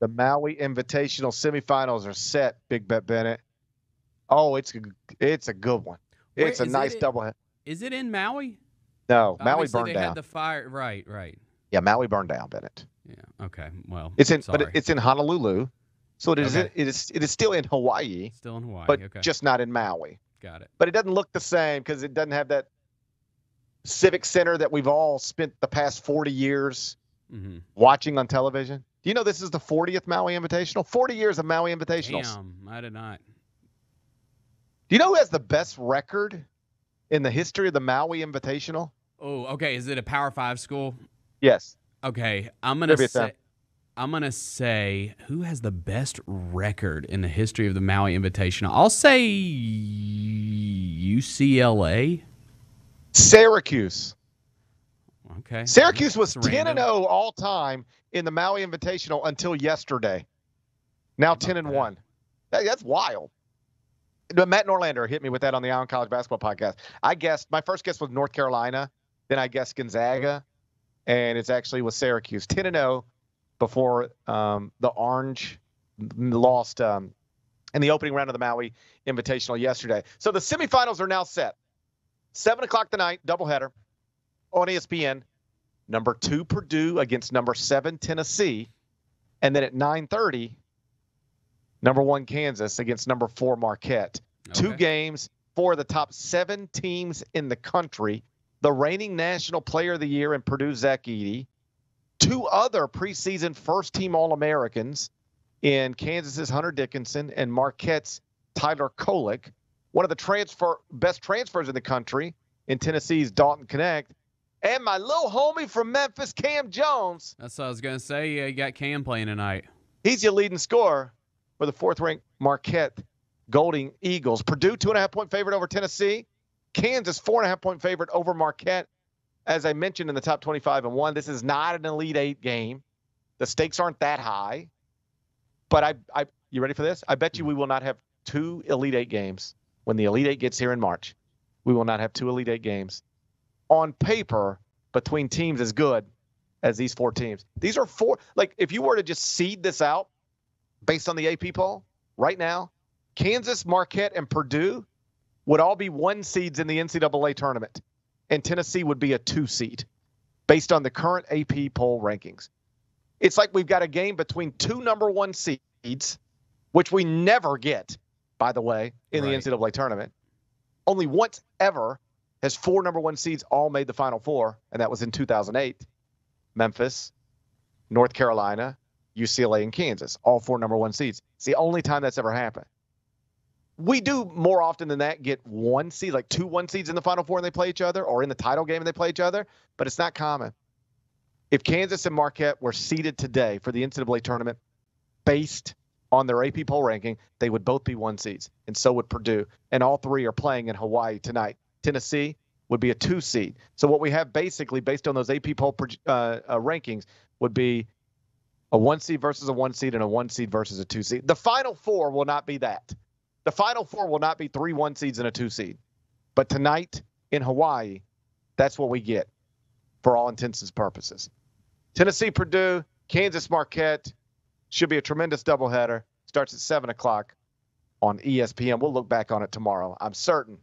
The Maui Invitational semifinals are set, Big Bet Bennett. Oh, it's a good one. Where It's a is nice it? doubleheader. Is it in Maui? No, Maui Obviously, burned they had down. the fire. Right, right. Yeah, Maui burned down, Bennett. Yeah. Okay. Well, But sorry. it's in Honolulu, so Okay. it is still in Hawaii, Still in but Hawaii. Okay. just not in Maui. Got it. But it doesn't look the same because it doesn't have that civic center that we've all spent the past 40 years watching on television. Do you know this is the 40th Maui Invitational? 40 years of Maui Invitationals. Damn, I did not. Do you know who has the best record in the history of the Maui Invitational? Oh, okay. Is it a Power 5 school? Yes. Okay. Trivia time. I'm gonna say who has the best record in the history of the Maui Invitational. I'll say UCLA. Syracuse. Okay. Syracuse was That's random. 10-0 all time in the Maui Invitational until yesterday. Now 10-1. That's wild. Matt Norlander hit me with that on the Island College Basketball Podcast. My first guess was North Carolina. Then I guessed Gonzaga. And it's actually with Syracuse. 10-0 before the Orange lost in the opening round of the Maui Invitational yesterday. So the semifinals are now set. 7 o'clock tonight, doubleheader on ESPN. Number 2 Purdue against number 7 Tennessee. And then at 9:30, number 1 Kansas against number 4 Marquette. Okay. 2 games for the top 7 teams in the country. The reigning National Player of the Year in Purdue, Zach Edey. 2 other preseason first-team All-Americans in Kansas's Hunter Dickinson and Marquette's Tyler Kolek. One of the best transfers in the country in Tennessee's Dalton Connect. And my little homie from Memphis, Cam Jones. That's what I was going to say. You got Cam playing tonight. He's your leading scorer for the 4th-ranked Marquette Golden Eagles. Purdue, 2.5-point favorite over Tennessee. Kansas, 4.5-point favorite over Marquette. As I mentioned in the top 25-1, this is not an Elite Eight game. The stakes aren't that high. But you ready for this? I bet you we will not have 2 Elite Eight games when the Elite Eight gets here in March. We will not have 2 Elite Eight games on paper between teams as good as these 4 teams. These are 4. Like, if you were to just seed this out based on the AP poll right now, Kansas, Marquette, and Purdue would all be 1 seeds in the NCAA tournament, and Tennessee would be a 2 seed based on the current AP poll rankings. It's like we've got a game between 2 number 1 seeds, which we never get, by the way, in the NCAA tournament. Only once ever has 4 number 1 seeds all made the Final Four, and that was in 2008. Memphis, North Carolina, UCLA, and Kansas, all 4 number 1 seeds. It's the only time that's ever happened. We do more often than that get 1 seed, like 2 1 seeds in the Final Four and they play each other, or in the title game and they play each other, but it's not common. If Kansas and Marquette were seeded today for the NCAA tournament based on their AP poll ranking, they would both be 1 seeds, and so would Purdue. And all 3 are playing in Hawaii tonight. Tennessee would be a 2 seed. So what we have basically, based on those AP poll rankings, would be a 1 seed versus a 1 seed and a 1 seed versus a 2 seed. The Final Four will not be that. The Final Four will not be 3 1 seeds and a 2 seed. But tonight in Hawaii, that's what we get for all intents and purposes. Tennessee, Purdue, Kansas, Marquette. Should be a tremendous doubleheader. Starts at 7 o'clock on ESPN. We'll look back on it tomorrow. I'm certain